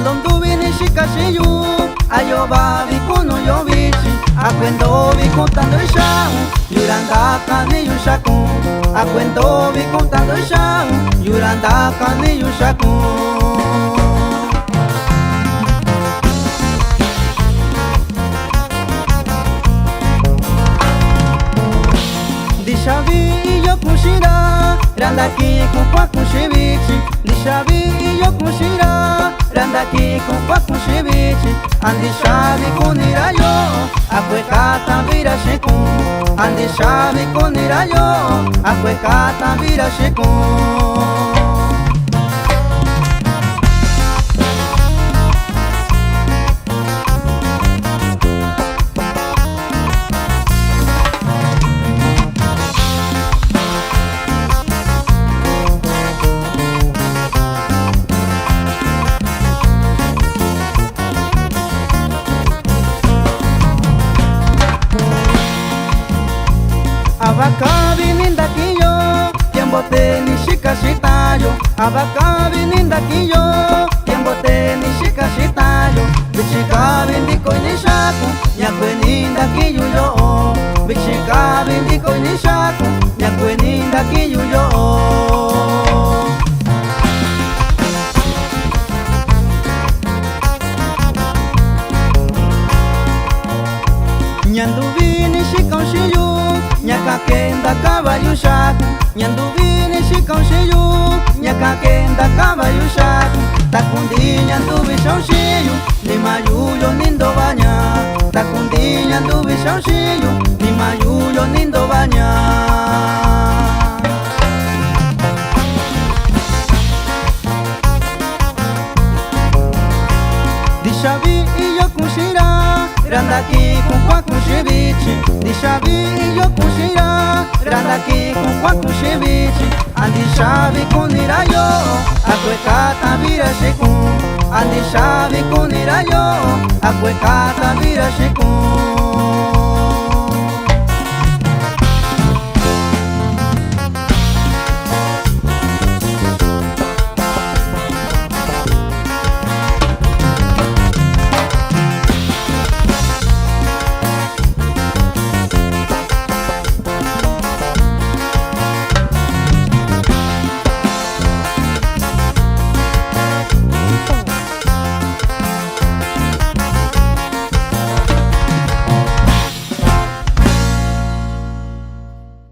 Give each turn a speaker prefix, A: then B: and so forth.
A: Andondu vini shikashiyu Ayoba vikuno yovichi Acuendo vi contando el shau Yuranda kani yushaku Acuendo vi contando el shau Yuranda kani yushaku Dishavi yo kushira Randaki kukwa kushivichi Dishavi yo kushira Randaki kukwa kushivichi Andishavi kunira yo Akwekata vira sheku Andishavi kunira yo Akwekata vira sheku Abakabi nindakiyo Kiembote nishikashitayo Abakabi nindakiyo Kiembote nishikashitayo Bichikabi ndiko nishaku Nyakwe nindakiyo yo Bichikabi ndiko nishaku Nyakwe nindakiyo yo Nyandubi nishikanshiyu Nyakakenda kabayushaku Nyanduvini shikanshiyu Nyakakenda kabayushaku Takundi nyanduvi shanshiyu Nimayuyo nindobanya Takundi nyanduvi shanshiyu Nimayuyo nindobanya Dishavi iyo kushira Randaki kukwa kushivichi Dishavi iyo kushira Randaki kukwa kushivichi Andishavi kunira yo Akwekata vira sheku Andishavi kunira yo Akwekata vira sheku